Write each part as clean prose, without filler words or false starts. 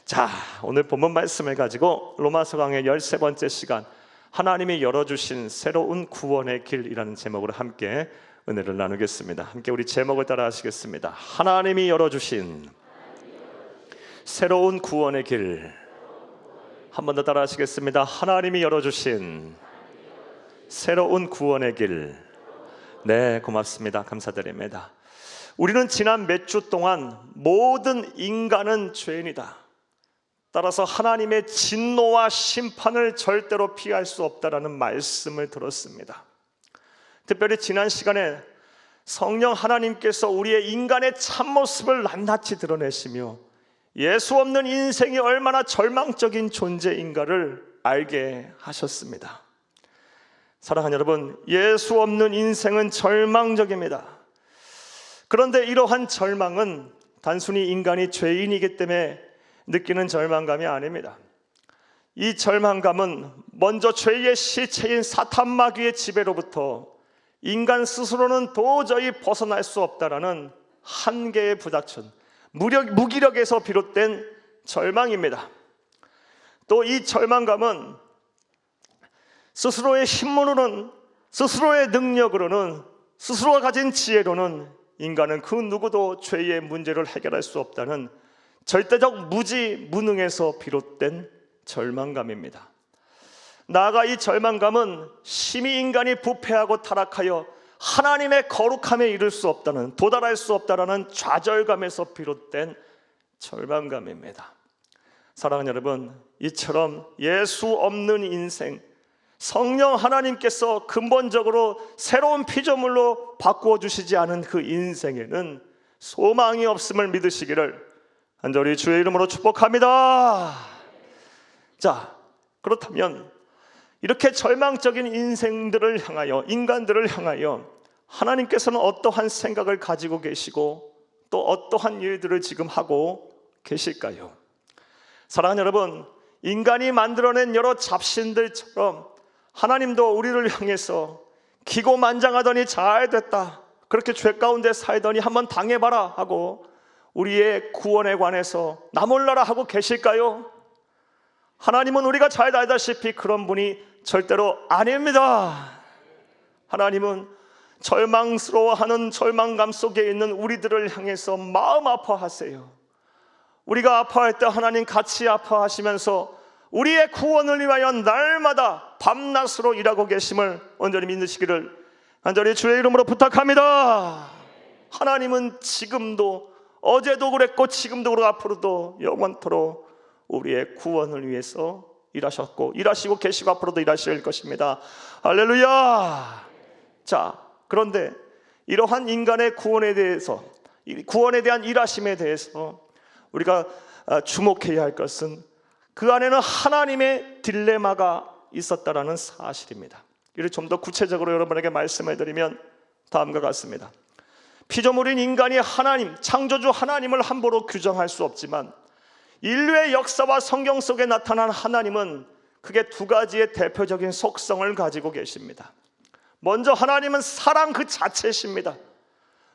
자, 오늘 본문 말씀을 가지고 로마서 강의 13번째 시간, 하나님이 열어주신 새로운 구원의 길이라는 제목으로 함께 은혜를 나누겠습니다. 함께 우리 제목을 따라 하시겠습니다. 하나님이 열어주신 새로운 구원의 길. 한 번 더 따라 하시겠습니다. 하나님이 열어주신 새로운 구원의 길. 네, 고맙습니다. 감사드립니다. 우리는 지난 몇 주 동안 모든 인간은 죄인이다, 따라서 하나님의 진노와 심판을 절대로 피할 수 없다라는 말씀을 들었습니다. 특별히 지난 시간에 성령 하나님께서 우리의 인간의 참모습을 낱낱이 드러내시며 예수 없는 인생이 얼마나 절망적인 존재인가를 알게 하셨습니다. 사랑하는 여러분, 예수 없는 인생은 절망적입니다. 그런데 이러한 절망은 단순히 인간이 죄인이기 때문에 느끼는 절망감이 아닙니다. 이 절망감은 먼저 죄의 시체인 사탄 마귀의 지배로부터 인간 스스로는 도저히 벗어날 수 없다라는 한계에 부닥친 무기력에서 비롯된 절망입니다. 또 이 절망감은 스스로의 힘으로는, 스스로의 능력으로는, 스스로가 가진 지혜로는 인간은 그 누구도 죄의 문제를 해결할 수 없다는 절대적 무능에서 비롯된 절망감입니다. 나아가 이 절망감은 심히 인간이 부패하고 타락하여 하나님의 거룩함에 이를 수 없다는, 도달할 수 없다는 좌절감에서 비롯된 절망감입니다. 사랑하는 여러분, 이처럼 예수 없는 인생, 성령 하나님께서 근본적으로 새로운 피조물로 바꾸어 주시지 않은 그 인생에는 소망이 없음을 믿으시기를 간절히 주의 이름으로 축복합니다. 자, 그렇다면 이렇게 절망적인 인생들을 향하여, 인간들을 향하여 하나님께서는 어떠한 생각을 가지고 계시고 또 어떠한 일들을 지금 하고 계실까요? 사랑하는 여러분, 인간이 만들어낸 여러 잡신들처럼 하나님도 우리를 향해서 기고만장하더니 잘 됐다, 그렇게 죄 가운데 살더니 한번 당해봐라 하고 우리의 구원에 관해서 나 몰라라 하고 계실까요? 하나님은 우리가 잘 알다시피 그런 분이 절대로 아닙니다. 하나님은 절망스러워하는 절망감 속에 있는 우리들을 향해서 마음 아파하세요. 우리가 아파할 때 하나님 같이 아파하시면서 우리의 구원을 위하여 날마다 밤낮으로 일하고 계심을 온전히 믿으시기를 간절히 주의 이름으로 부탁합니다. 하나님은 지금도, 어제도 그랬고 지금도 그렇고 앞으로도 영원토록 우리의 구원을 위해서 일하셨고 일하시고 계시고 앞으로도 일하실 것입니다. 할렐루야. 자, 그런데 이러한 인간의 구원에 대해서, 구원에 대한 일하심에 대해서 우리가 주목해야 할 것은 그 안에는 하나님의 딜레마가 있었다라는 사실입니다. 이를 좀 더 구체적으로 여러분에게 말씀해 드리면 다음과 같습니다. 피조물인 인간이 하나님, 창조주 하나님을 함부로 규정할 수 없지만 인류의 역사와 성경 속에 나타난 하나님은 크게 두 가지의 대표적인 속성을 가지고 계십니다. 먼저 하나님은 사랑 그 자체이십니다.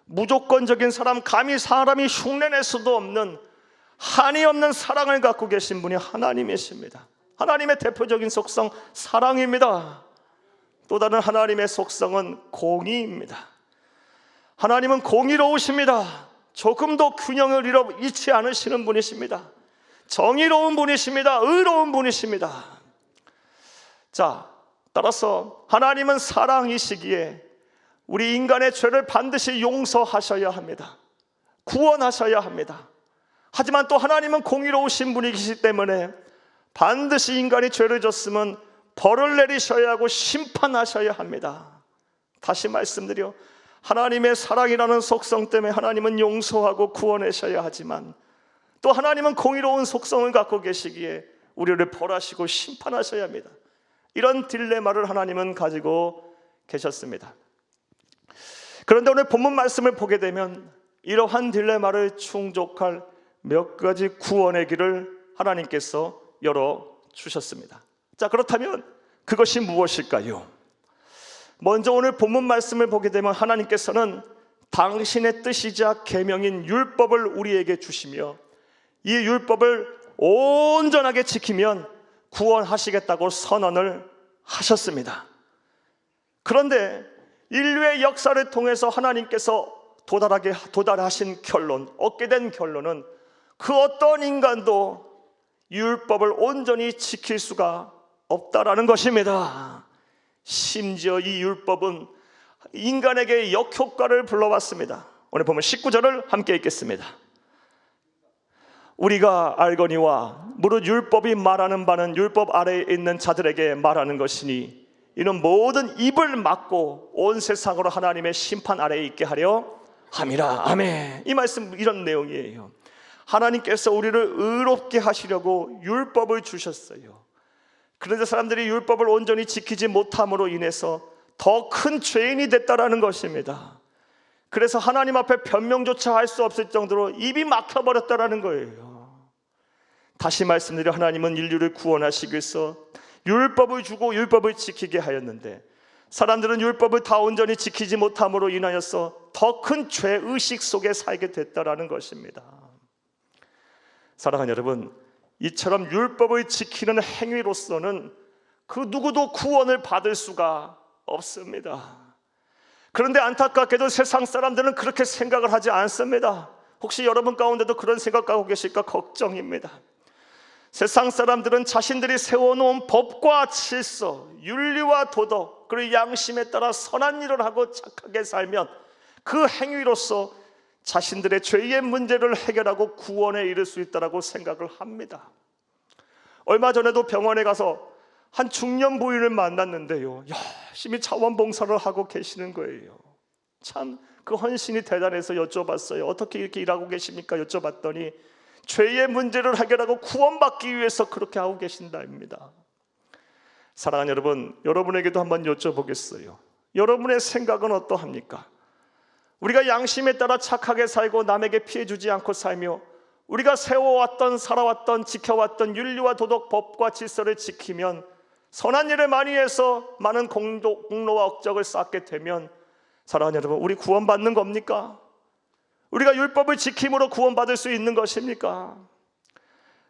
무조건적인 사람, 감히 사람이 흉내낼 수도 없는 한이 없는 사랑을 갖고 계신 분이 하나님이십니다. 하나님의 대표적인 속성, 사랑입니다. 또 다른 하나님의 속성은 공의입니다. 하나님은 공의로우십니다. 조금도 균형을 잃지 않으시는 분이십니다. 정의로운 분이십니다. 의로운 분이십니다. 자, 따라서 하나님은 사랑이시기에 우리 인간의 죄를 반드시 용서하셔야 합니다. 구원하셔야 합니다. 하지만 또 하나님은 공의로우신 분이시기 때문에 반드시 인간이 죄를 졌으면 벌을 내리셔야 하고 심판하셔야 합니다. 다시 말씀드려, 하나님의 사랑이라는 속성 때문에 하나님은 용서하고 구원하셔야 하지만 또 하나님은 공의로운 속성을 갖고 계시기에 우리를 벌하시고 심판하셔야 합니다. 이런 딜레마를 하나님은 가지고 계셨습니다. 그런데 오늘 본문 말씀을 보게 되면 이러한 딜레마를 충족할 몇 가지 구원의 길을 하나님께서 열어주셨습니다. 자, 그렇다면 그것이 무엇일까요? 먼저 오늘 본문 말씀을 보게 되면 하나님께서는 당신의 뜻이자 계명인 율법을 우리에게 주시며 이 율법을 온전하게 지키면 구원하시겠다고 선언을 하셨습니다. 그런데 인류의 역사를 통해서 하나님께서 도달하신 결론, 얻게 된 결론은 그 어떤 인간도 율법을 온전히 지킬 수가 없다라는 것입니다. 심지어 이 율법은 인간에게 역효과를 불러왔습니다. 오늘 보면 19절을 함께 읽겠습니다. 우리가 알거니와 무릇 율법이 말하는 바는 율법 아래에 있는 자들에게 말하는 것이니 이는 모든 입을 막고 온 세상으로 하나님의 심판 아래에 있게 하려 함이라. 아멘. 이 말씀 이런 내용이에요. 하나님께서 우리를 의롭게 하시려고 율법을 주셨어요. 그런데 사람들이 율법을 온전히 지키지 못함으로 인해서 더 큰 죄인이 됐다라는 것입니다. 그래서 하나님 앞에 변명조차 할 수 없을 정도로 입이 막혀버렸다라는 거예요. 다시 말씀드려 하나님은 인류를 구원하시기 위해서 율법을 주고 율법을 지키게 하였는데 사람들은 율법을 다 온전히 지키지 못함으로 인하여서 더 큰 죄의식 속에 살게 됐다라는 것입니다. 사랑하는 여러분, 이처럼 율법을 지키는 행위로서는 그 누구도 구원을 받을 수가 없습니다. 그런데 안타깝게도 세상 사람들은 그렇게 생각을 하지 않습니다. 혹시 여러분 가운데도 그런 생각하고 계실까 걱정입니다. 세상 사람들은 자신들이 세워놓은 법과 질서, 윤리와 도덕, 그리고 양심에 따라 선한 일을 하고 착하게 살면 그 행위로서 자신들의 죄의 문제를 해결하고 구원에 이를 수 있다고 생각을 합니다. 얼마 전에도 병원에 가서 한 중년 부인을 만났는데요, 열심히 자원봉사를 하고 계시는 거예요. 참 그 헌신이 대단해서 여쭤봤어요. 어떻게 이렇게 일하고 계십니까? 여쭤봤더니 죄의 문제를 해결하고 구원받기 위해서 그렇게 하고 계신다입니다. 사랑하는 여러분, 여러분에게도 한번 여쭤보겠어요. 여러분의 생각은 어떠합니까? 우리가 양심에 따라 착하게 살고 남에게 피해 주지 않고 살며 우리가 세워왔던, 살아왔던, 지켜왔던 윤리와 도덕, 법과 질서를 지키면, 선한 일을 많이 해서 많은 공로와 업적을 쌓게 되면, 사랑하는 여러분, 우리 구원받는 겁니까? 우리가 율법을 지킴으로 구원받을 수 있는 것입니까?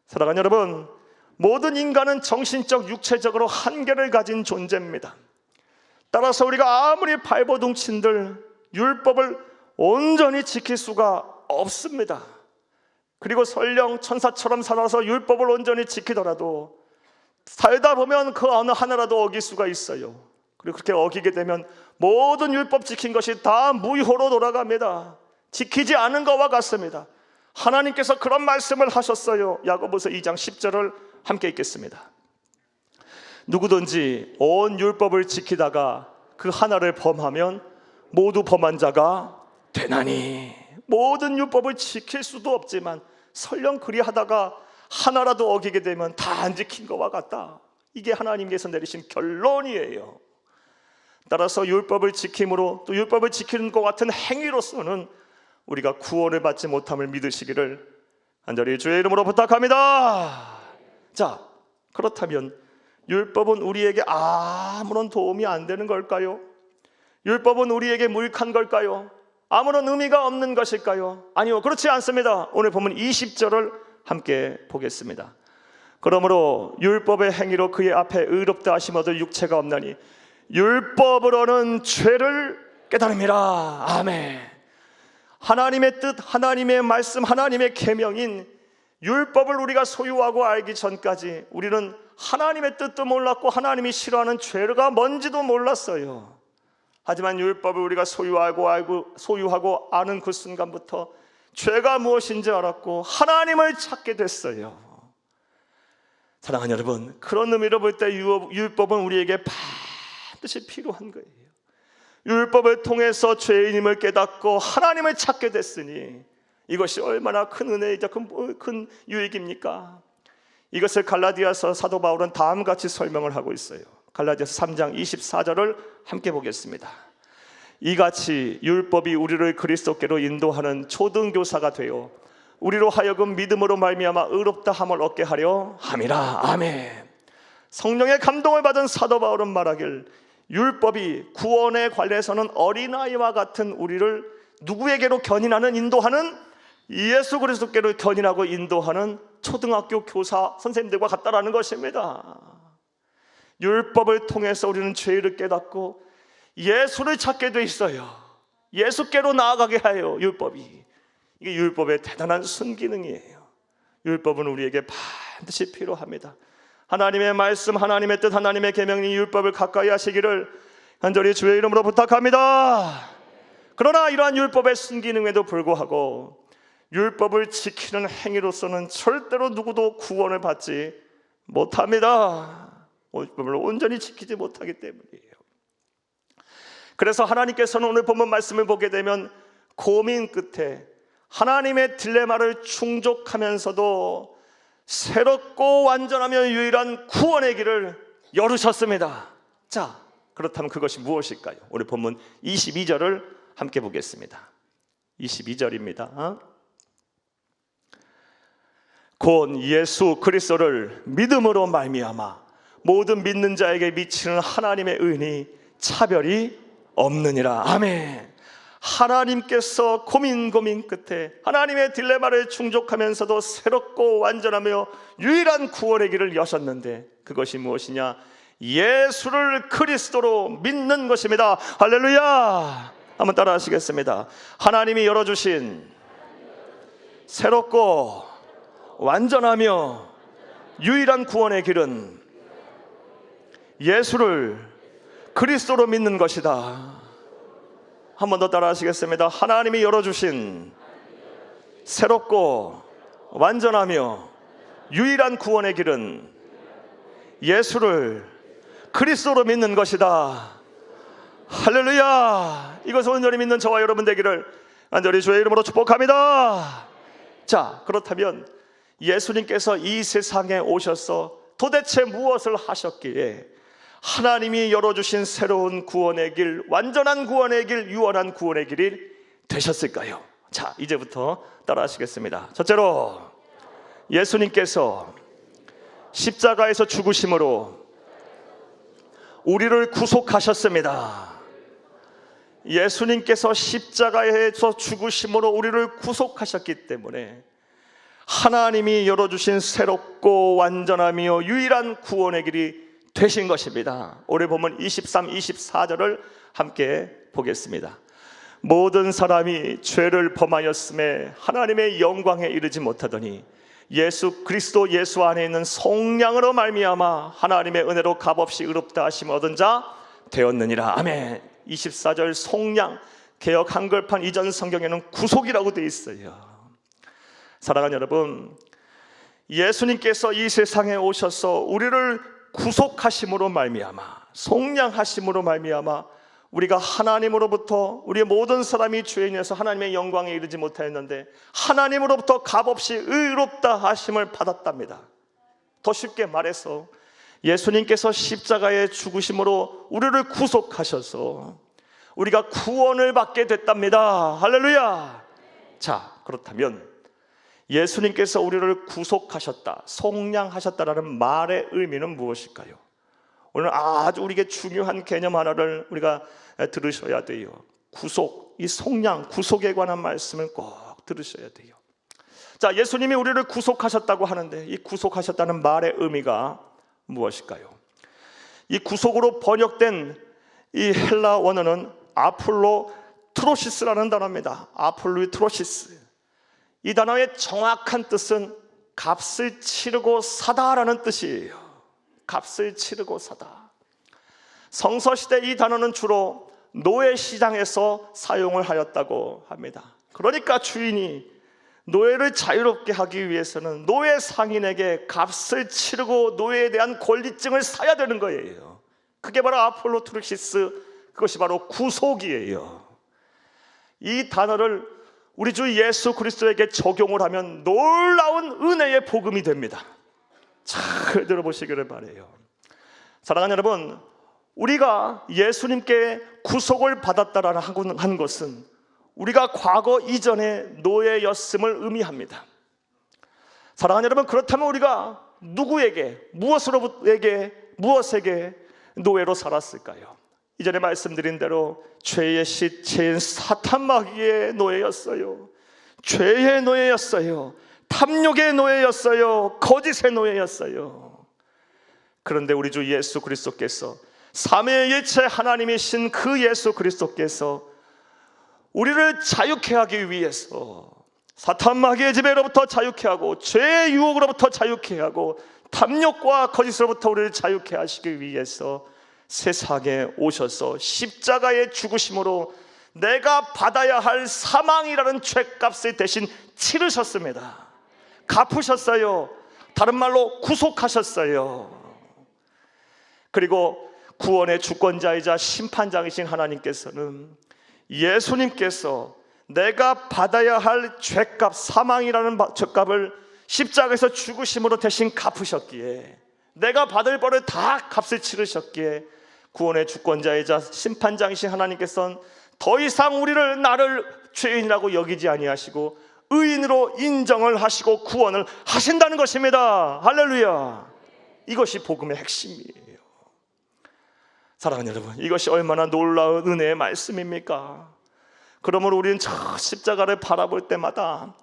사랑하는 여러분, 모든 인간은 정신적, 육체적으로 한계를 가진 존재입니다. 따라서 우리가 아무리 발버둥친들 율법을 온전히 지킬 수가 없습니다. 그리고 설령 천사처럼 살아서 율법을 온전히 지키더라도 살다 보면 그 어느 하나라도 어길 수가 있어요. 그리고 그렇게 어기게 되면 모든 율법 지킨 것이 다 무효로 돌아갑니다. 지키지 않은 것과 같습니다. 하나님께서 그런 말씀을 하셨어요. 야고보서 2장 10절을 함께 읽겠습니다. 누구든지 온 율법을 지키다가 그 하나를 범하면 모두 범한 자가 되나니. 모든 율법을 지킬 수도 없지만 설령 그리하다가 하나라도 어기게 되면 다 안 지킨 것과 같다. 이게 하나님께서 내리신 결론이에요. 따라서 율법을 지킴으로, 또 율법을 지키는 것 같은 행위로서는 우리가 구원을 받지 못함을 믿으시기를 간절히 주의 이름으로 부탁합니다. 자, 그렇다면 율법은 우리에게 아무런 도움이 안 되는 걸까요? 율법은 우리에게 무익한 걸까요? 아무런 의미가 없는 것일까요? 아니요, 그렇지 않습니다. 오늘 보면 20절을 함께 보겠습니다. 그러므로 율법의 행위로 그의 앞에 의롭다 하심 얻을 육체가 없나니 율법으로는 죄를 깨달음이라. 아멘. 하나님의 뜻, 하나님의 말씀, 하나님의 계명인 율법을 우리가 소유하고 알기 전까지 우리는 하나님의 뜻도 몰랐고 하나님이 싫어하는 죄가 뭔지도 몰랐어요. 하지만 율법을 우리가 소유하고 아는 그 순간부터 죄가 무엇인지 알았고 하나님을 찾게 됐어요. 사랑하는 여러분, 그런 의미로 볼 때 율법은 우리에게 반드시 필요한 거예요. 율법을 통해서 죄인임을 깨닫고 하나님을 찾게 됐으니 이것이 얼마나 큰 은혜이자 큰 유익입니까? 이것을 갈라디아서 사도 바울은 다음과 같이 설명을 하고 있어요. 갈라디아서 3장 24절을 함께 보겠습니다. 이같이 율법이 우리를 그리스도께로 인도하는 초등교사가 되어 우리로 하여금 믿음으로 말미암아 의롭다 함을 얻게 하려 함이라. 아멘. 성령의 감동을 받은 사도 바울은 말하길 율법이 구원에 관해서는 어린아이와 같은 우리를 누구에게로 견인하는, 인도하는, 예수 그리스도께로 견인하고 인도하는 초등학교 교사 선생님들과 같다라는 것입니다. 율법을 통해서 우리는 죄를 깨닫고 예수를 찾게 돼 있어요. 예수께로 나아가게 하여 율법이. 이게 율법의 대단한 순기능이에요. 율법은 우리에게 반드시 필요합니다. 하나님의 말씀, 하나님의 뜻, 하나님의 계명인 율법을 가까이 하시기를 간절히 주의 이름으로 부탁합니다. 그러나 이러한 율법의 순기능에도 불구하고 율법을 지키는 행위로서는 절대로 누구도 구원을 받지 못합니다. 율법을 온전히 지키지 못하기 때문이에요. 그래서 하나님께서는 오늘 본문 말씀을 보게 되면 고민 끝에 하나님의 딜레마를 충족하면서도 새롭고 완전하며 유일한 구원의 길을 열으셨습니다. 자, 그렇다면 그것이 무엇일까요? 오늘 본문 22절을 함께 보겠습니다. 22절입니다. 곧 예수 그리스도를 믿음으로 말미암아 모든 믿는 자에게 미치는 하나님의 은이 차별이 없느니라. 아멘. 하나님께서 고민 끝에 하나님의 딜레마를 충족하면서도 새롭고 완전하며 유일한 구원의 길을 여셨는데 그것이 무엇이냐? 예수를 그리스도로 믿는 것입니다. 할렐루야. 한번 따라 하시겠습니다. 하나님이 열어주신 새롭고 완전하며 유일한 구원의 길은 예수를 그리스도로 믿는 것이다. 한 번 더 따라 하시겠습니다. 하나님이 열어주신 새롭고 완전하며 유일한 구원의 길은 예수를 그리스도로 믿는 것이다. 할렐루야. 이것을 온전히 믿는 저와 여러분 되기를 간절히 주의 이름으로 축복합니다. 자, 그렇다면 예수님께서 이 세상에 오셔서 도대체 무엇을 하셨기에 하나님이 열어주신 새로운 구원의 길, 완전한 구원의 길, 유한한 구원의 길이 되셨을까요? 자, 이제부터 따라 하시겠습니다. 첫째로 예수님께서 십자가에서 죽으심으로 우리를 구속하셨습니다. 예수님께서 십자가에서 죽으심으로 우리를 구속하셨기 때문에 하나님이 열어주신 새롭고 완전하며 유일한 구원의 길이 되신 것입니다. 오늘 보면 23, 24절을 함께 보겠습니다. 모든 사람이 죄를 범하였음에 하나님의 영광에 이르지 못하더니 예수 그리스도 예수 안에 있는 성령으로 말미암아 하나님의 은혜로 값없이 의롭다 하심 얻은 자 되었느니라. 아멘. 24절 성령, 개역 한글판 이전 성경에는 구속이라고 되어 있어요. 사랑하는 여러분, 예수님께서 이 세상에 오셔서 우리를 구속하심으로 말미암아, 속량하심으로 말미암아 우리가 하나님으로부터, 우리의 모든 사람이 죄인에서 하나님의 영광에 이르지 못하였는데 하나님으로부터 값없이 의롭다 하심을 받았답니다. 더 쉽게 말해서 예수님께서 십자가에 죽으심으로 우리를 구속하셔서 우리가 구원을 받게 됐답니다. 할렐루야. 자, 그렇다면 예수님께서 우리를 구속하셨다, 속량하셨다라는 말의 의미는 무엇일까요? 오늘 아주 우리에게 중요한 개념 하나를 우리가 들으셔야 돼요. 구속, 이 속량, 구속에 관한 말씀을 꼭 들으셔야 돼요. 자, 예수님이 우리를 구속하셨다고 하는데 이 구속하셨다는 말의 의미가 무엇일까요? 이 구속으로 번역된 이 헬라 원어는 아폴로트로시스라는 단어입니다. 아폴로트로시스. 이 단어의 정확한 뜻은 값을 치르고 사다라는 뜻이에요. 값을 치르고 사다. 성서시대 이 단어는 주로 노예 시장에서 사용을 하였다고 합니다. 그러니까 주인이 노예를 자유롭게 하기 위해서는 노예 상인에게 값을 치르고 노예에 대한 권리증을 사야 되는 거예요. 그게 바로 아폴로트로시스, 그것이 바로 구속이에요. 이 단어를 우리 주 예수 그리스도에게 적용을 하면 놀라운 은혜의 복음이 됩니다. 잘 들어보시기를 바라요. 사랑하는 여러분, 우리가 예수님께 구속을 받았다라는 한 것은 우리가 과거 이전에 노예였음을 의미합니다. 사랑하는 여러분, 그렇다면 우리가 누구에게, 무엇에게 노예로 살았을까요? 이전에 말씀드린 대로 죄의 시체인 사탄 마귀의 노예였어요. 죄의 노예였어요. 탐욕의 노예였어요. 거짓의 노예였어요. 그런데 우리 주 예수 그리스도께서 삼위일체 하나님이신 그 예수 그리스도께서 우리를 자유케 하기 위해서 사탄 마귀의 지배로부터 자유케 하고 죄의 유혹으로부터 자유케 하고 탐욕과 거짓으로부터 우리를 자유케 하시기 위해서 세상에 오셔서 십자가의 죽으심으로 내가 받아야 할 사망이라는 죄값을 대신 치르셨습니다. 갚으셨어요. 다른 말로 구속하셨어요. 그리고 구원의 주권자이자 심판장이신 하나님께서는 예수님께서 내가 받아야 할 죄값, 사망이라는 죄값을 십자가에서 죽으심으로 대신 갚으셨기에, 내가 받을 벌을 다 값을 치르셨기에 구원의 주권자이자 심판장이신 하나님께서는 더 이상 우리를 나를 죄인이라고 여기지 아니하시고 의인으로 인정을 하시고 구원을 하신다는 것입니다. 할렐루야. 이것이 복음의 핵심이에요. 사랑하는 여러분, 이것이 얼마나 놀라운 은혜의 말씀입니까? 그러므로 우리는 저 십자가를 바라볼 때마다,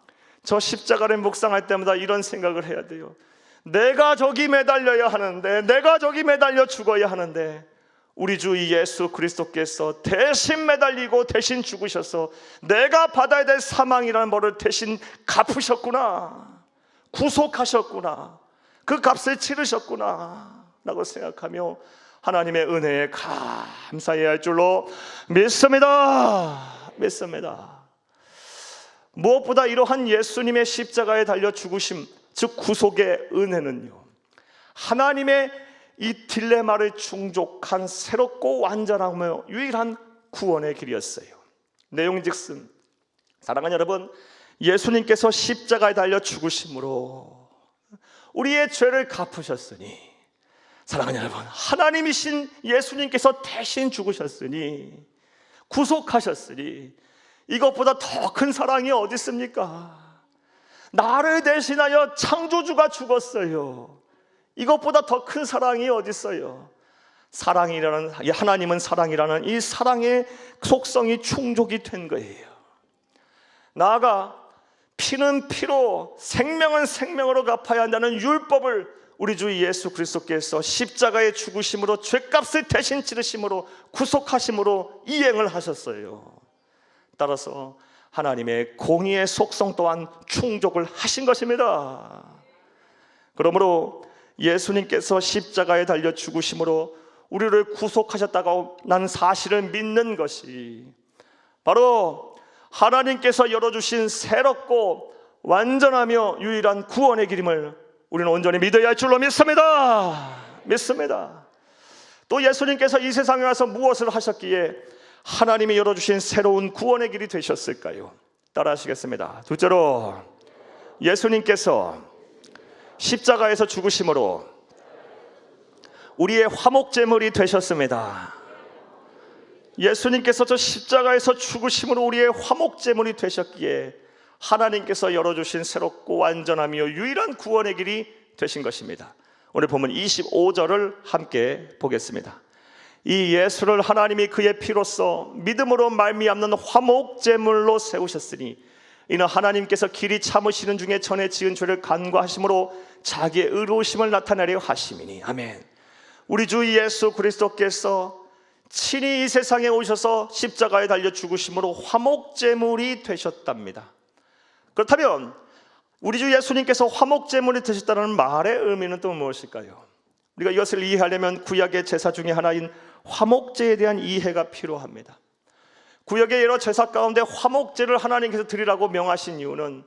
저 십자가를 묵상할 때마다 이런 생각을 해야 돼요. 내가 저기 매달려야 하는데, 내가 저기 매달려 죽어야 하는데 우리 주 예수 그리스도께서 대신 매달리고 대신 죽으셔서 내가 받아야 될 사망이라는 벌을 대신 갚으셨구나, 구속하셨구나, 그 값을 치르셨구나 라고 생각하며 하나님의 은혜에 감사해야 할 줄로 믿습니다. 무엇보다 이러한 예수님의 십자가에 달려 죽으심, 즉 구속의 은혜는요, 하나님의 이 딜레마를 충족한 새롭고 완전하며 유일한 구원의 길이었어요. 내용즉슨 사랑하는 여러분, 예수님께서 십자가에 달려 죽으심으로 우리의 죄를 갚으셨으니, 사랑하는 여러분, 하나님이신 예수님께서 대신 죽으셨으니, 구속하셨으니 이것보다 더 큰 사랑이 어디 있습니까? 나를 대신하여 창조주가 죽었어요. 이것보다 더 큰 사랑이 어디 있어요? 사랑이라는, 하나님은 사랑이라는 이 사랑의 속성이 충족이 된 거예요. 나아가 피는 피로, 생명은 생명으로 갚아야 한다는 율법을 우리 주 예수 그리스도께서 십자가의 죽으심으로, 죄값을 대신 치르심으로, 구속하심으로 이행을 하셨어요. 따라서 하나님의 공의의 속성 또한 충족을 하신 것입니다. 그러므로 예수님께서 십자가에 달려 죽으심으로 우리를 구속하셨다고 나는 사실을 믿는 것이 바로 하나님께서 열어주신 새롭고 완전하며 유일한 구원의 길임을 우리는 온전히 믿어야 할 줄로 믿습니다. 또 예수님께서 이 세상에 와서 무엇을 하셨기에 하나님이 열어주신 새로운 구원의 길이 되셨을까요? 따라 하시겠습니다. 둘째로, 예수님께서 십자가에서 죽으심으로 우리의 화목제물이 되셨습니다. 예수님께서 저 십자가에서 죽으심으로 우리의 화목제물이 되셨기에 하나님께서 열어주신 새롭고 완전하며 유일한 구원의 길이 되신 것입니다. 오늘 보면 25절을 함께 보겠습니다. 이 예수를 하나님이 그의 피로써 믿음으로 말미암는 화목제물로 세우셨으니 이는 하나님께서 길이 참으시는 중에 전에 지은 죄를 간과하심으로 자기의 의로우심을 나타내려 하심이니. 아멘. 우리 주 예수 그리스도께서 친히 이 세상에 오셔서 십자가에 달려 죽으심으로 화목제물이 되셨답니다. 그렇다면 우리 주 예수님께서 화목제물이 되셨다는 말의 의미는 또 무엇일까요? 우리가 이것을 이해하려면 구약의 제사 중에 하나인 화목제에 대한 이해가 필요합니다. 구약의 여러 제사 가운데 화목제를 하나님께서 드리라고 명하신 이유는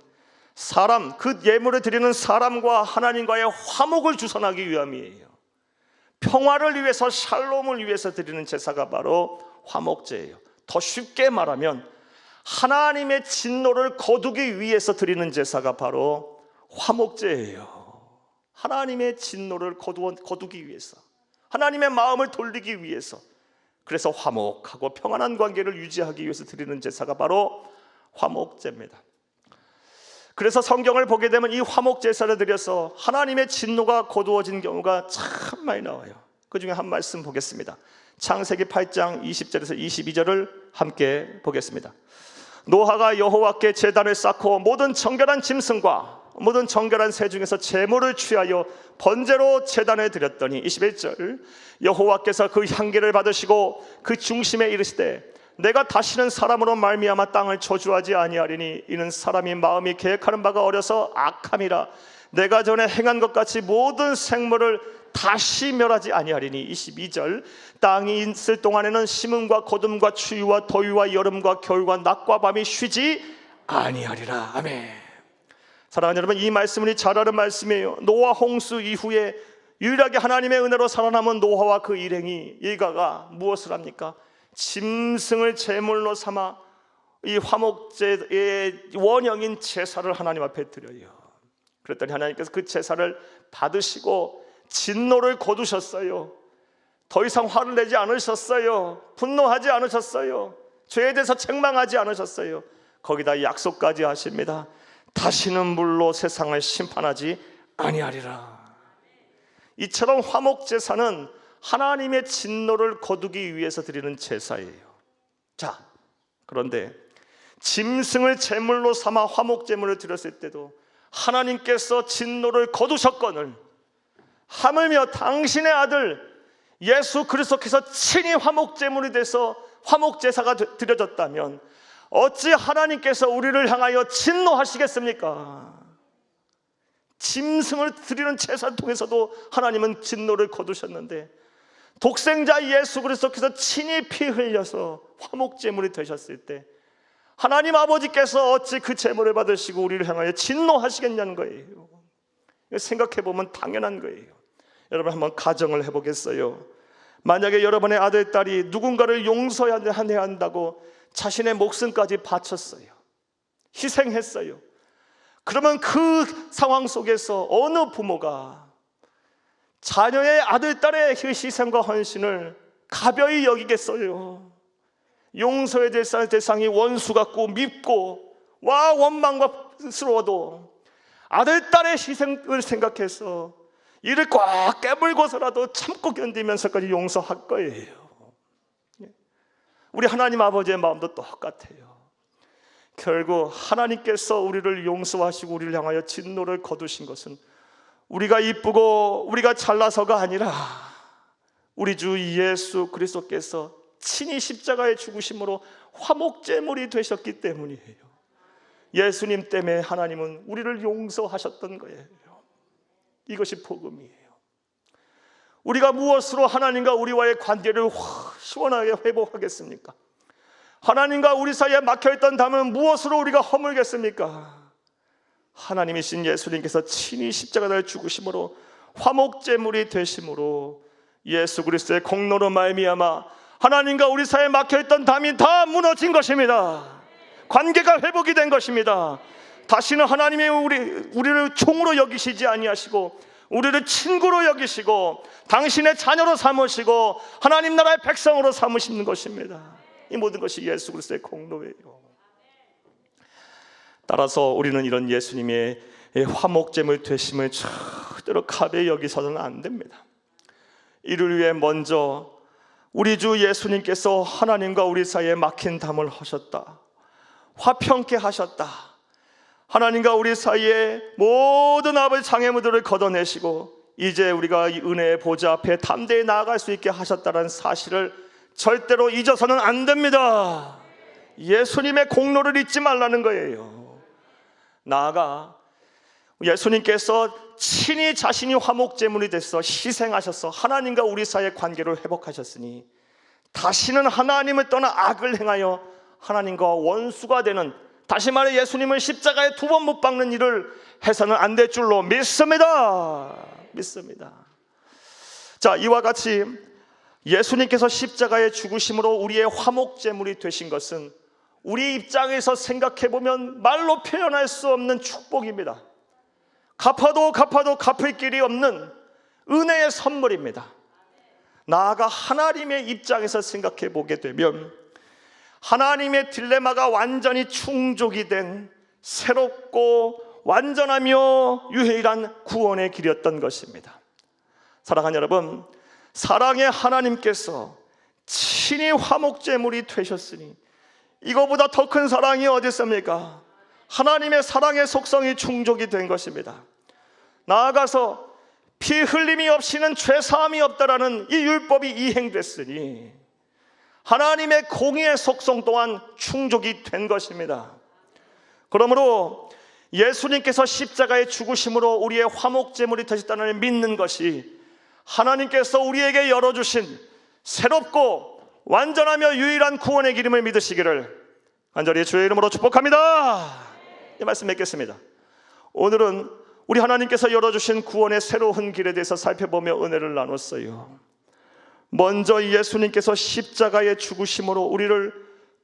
사람, 그 예물을 드리는 사람과 하나님과의 화목을 주선하기 위함이에요. 평화를 위해서, 샬롬을 위해서 드리는 제사가 바로 화목제예요. 더 쉽게 말하면 하나님의 진노를 거두기 위해서 드리는 제사가 바로 화목제예요. 하나님의 진노를 거두기 위해서, 하나님의 마음을 돌리기 위해서, 그래서 화목하고 평안한 관계를 유지하기 위해서 드리는 제사가 바로 화목제입니다. 그래서 성경을 보게 되면 이 화목제사를 드려서 하나님의 진노가 거두어진 경우가 참 많이 나와요. 그 중에 한 말씀 보겠습니다. 창세기 8장 20절에서 22절을 함께 보겠습니다. 노아가 여호와께 제단을 쌓고 모든 정결한 짐승과 모든 정결한 새 중에서 제물을 취하여 번제로 제단에 드렸더니 21절 여호와께서 그 향기를 받으시고 그 중심에 이르시되 내가 다시는 사람으로 말미암아 땅을 저주하지 아니하리니 이는 사람이 마음이 계획하는 바가 어려서 악함이라 내가 전에 행한 것 같이 모든 생물을 다시 멸하지 아니하리니 22절 땅이 있을 동안에는 심음과 거둠과 추위와 더위와 여름과 겨울과 낮과 밤이 쉬지 아니하리라. 아멘. 사랑하는 여러분, 이 말씀은 잘 아는 말씀이에요. 노아 홍수 이후에 유일하게 하나님의 은혜로 살아남은 노아와 그 일행이 일가가 무엇을 합니까? 짐승을 제물로 삼아 이 화목제의 원형인 제사를 하나님 앞에 드려요. 그랬더니 하나님께서 그 제사를 받으시고 진노를 거두셨어요. 더 이상 화를 내지 않으셨어요. 분노하지 않으셨어요. 죄에 대해서 책망하지 않으셨어요. 거기다 약속까지 하십니다. 다시는 물로 세상을 심판하지 아니하리라. 이처럼 화목제사는 하나님의 진노를 거두기 위해서 드리는 제사예요. 자, 그런데 짐승을 제물로 삼아 화목제물을 드렸을 때도 하나님께서 진노를 거두셨거늘 하물며 당신의 아들 예수 그리스도께서 친히 화목제물이 돼서 화목제사가 드려졌다면 어찌 하나님께서 우리를 향하여 진노하시겠습니까? 짐승을 드리는 제사를 통해서도 하나님은 진노를 거두셨는데 독생자 예수 그리스도께서 친히 피 흘려서 화목제물이 되셨을 때 하나님 아버지께서 어찌 그 제물을 받으시고 우리를 향하여 진노하시겠냐는 거예요. 생각해보면 당연한 거예요. 여러분 한번 가정을 해보겠어요. 만약에 여러분의 아들, 딸이 누군가를 용서해야 한다고 자신의 목숨까지 바쳤어요. 희생했어요. 그러면 그 상황 속에서 어느 부모가 자녀의 아들, 딸의 희생과 헌신을 가벼이 여기겠어요? 용서의 대상이 원수 같고 밉고 원망스러워도 아들, 딸의 희생을 생각해서 이를 꽉 깨물고서라도 참고 견디면서까지 용서할 거예요. 우리 하나님 아버지의 마음도 똑같아요. 결국 하나님께서 우리를 용서하시고 우리를 향하여 진노를 거두신 것은 우리가 이쁘고 우리가 잘나서가 아니라 우리 주 예수 그리스도께서 친히 십자가에 죽으심으로 화목제물이 되셨기 때문이에요. 예수님 때문에 하나님은 우리를 용서하셨던 거예요. 이것이 복음이에요. 우리가 무엇으로 하나님과 우리와의 관계를 시원하게 회복하겠습니까? 하나님과 우리 사이에 막혀있던 담은 무엇으로 우리가 허물겠습니까? 하나님이신 예수님께서 친히 십자가에 죽으심으로 화목제물이 되심으로 예수 그리스도의 공로로 말미암아 하나님과 우리 사이에 막혀있던 담이 다 무너진 것입니다. 관계가 회복이 된 것입니다. 다시는 하나님이 우리를 종으로 여기시지 아니하시고 우리를 친구로 여기시고 당신의 자녀로 삼으시고 하나님 나라의 백성으로 삼으시는 것입니다. 이 모든 것이 예수 그리스도의 공로예요. 따라서 우리는 이런 예수님의 화목제물 되심을 절대로 가벼이 여기서는 안 됩니다. 이를 위해 먼저 우리 주 예수님께서 하나님과 우리 사이에 막힌 담을 하셨다. 화평케 하셨다. 하나님과 우리 사이에 모든 아버지 장애물들을 걷어내시고 이제 우리가 이 은혜의 보좌 앞에 담대히 나아갈 수 있게 하셨다는 사실을 절대로 잊어서는 안 됩니다. 예수님의 공로를 잊지 말라는 거예요. 나아가 예수님께서 친히 자신이 화목제물이 돼서 희생하셔서 하나님과 우리 사이의 관계를 회복하셨으니 다시는 하나님을 떠나 악을 행하여 하나님과 원수가 되는, 다시 말해 예수님을 십자가에 2번 못 박는 일을 해서는 안 될 줄로 믿습니다. 자, 이와 같이 예수님께서 십자가에 죽으심으로 우리의 화목제물이 되신 것은 우리 입장에서 생각해보면 말로 표현할 수 없는 축복입니다. 갚아도 갚을 길이 없는 은혜의 선물입니다. 나아가 하나님의 입장에서 생각해보게 되면 하나님의 딜레마가 완전히 충족이 된 새롭고 완전하며 유일한 구원의 길이었던 것입니다. 사랑하는 여러분, 사랑의 하나님께서 친히 화목제물이 되셨으니 이거보다 더 큰 사랑이 어디 있습니까? 하나님의 사랑의 속성이 충족이 된 것입니다. 나아가서 피 흘림이 없이는 죄사함이 없다라는 이 율법이 이행됐으니 하나님의 공의의 속성 또한 충족이 된 것입니다. 그러므로 예수님께서 십자가의 죽으심으로 우리의 화목제물이 되셨다는 믿는 것이 하나님께서 우리에게 열어주신 새롭고 완전하며 유일한 구원의 기름을 믿으시기를 간절히 주의 이름으로 축복합니다. 이 말씀 맺겠습니다. 오늘은 우리 하나님께서 열어주신 구원의 새로운 길에 대해서 살펴보며 은혜를 나눴어요. 먼저 예수님께서 십자가의 죽으심으로 우리를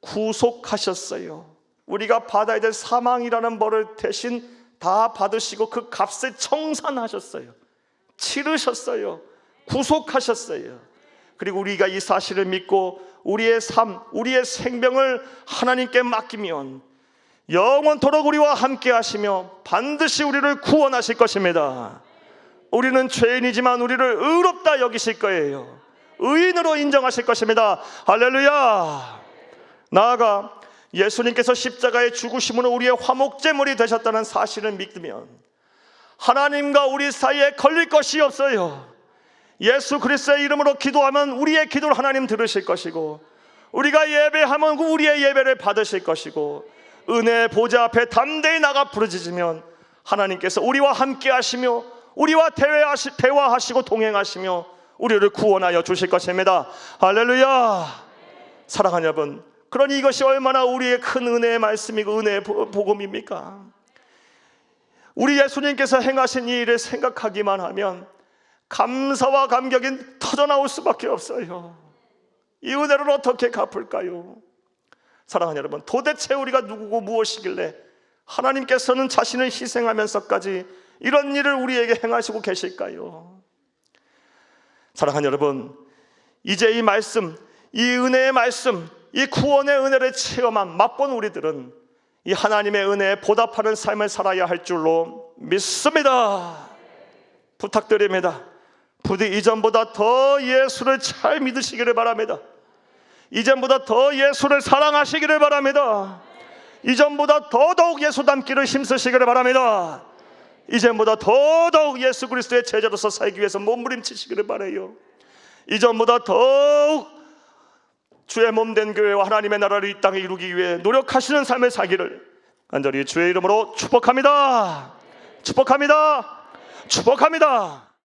구속하셨어요. 우리가 받아야 될 사망이라는 벌을 대신 다 받으시고 그 값을 청산하셨어요. 치르셨어요. 구속하셨어요. 그리고 우리가 이 사실을 믿고 우리의 삶, 우리의 생명을 하나님께 맡기면 영원토록 우리와 함께 하시며 반드시 우리를 구원하실 것입니다. 우리는 죄인이지만 우리를 의롭다 여기실 거예요. 의인으로 인정하실 것입니다. 할렐루야. 나아가 예수님께서 십자가의 죽으심으로 우리의 화목제물이 되셨다는 사실을 믿으면 하나님과 우리 사이에 걸릴 것이 없어요. 예수 그리스도의 이름으로 기도하면 우리의 기도를 하나님 들으실 것이고, 우리가 예배하면 우리의 예배를 받으실 것이고, 은혜의 보좌 앞에 담대히 나가 부르짖으면 하나님께서 우리와 함께 하시며 우리와 대화하시고 동행하시며 우리를 구원하여 주실 것입니다. 할렐루야. 사랑하는 여러분, 그러니 이것이 얼마나 우리의 큰 은혜의 말씀이고 은혜의 복음입니까? 우리 예수님께서 행하신 이 일을 생각하기만 하면 감사와 감격이 터져나올 수밖에 없어요. 이 은혜를 어떻게 갚을까요? 사랑하는 여러분, 도대체 우리가 누구고 무엇이길래 하나님께서는 자신을 희생하면서까지 이런 일을 우리에게 행하시고 계실까요? 사랑하는 여러분, 이제 이 말씀, 이 은혜의 말씀, 이 구원의 은혜를 체험한 맛본 우리들은 이 하나님의 은혜에 보답하는 삶을 살아야 할 줄로 믿습니다. 부탁드립니다. 부디 이전보다 더 예수를 잘 믿으시기를 바랍니다. 이전보다 더 예수를 사랑하시기를 바랍니다. 이전보다 더더욱 예수 닮기를 힘쓰시기를 바랍니다. 이전보다 더더욱 예수 그리스도의 제자로서 살기 위해서 몸부림치시기를 바라요. 이전보다 더욱 주의 몸된 교회와 하나님의 나라를 이 땅에 이루기 위해 노력하시는 삶을 살기를 간절히 주의 이름으로 축복합니다. 축복합니다. 축복합니다.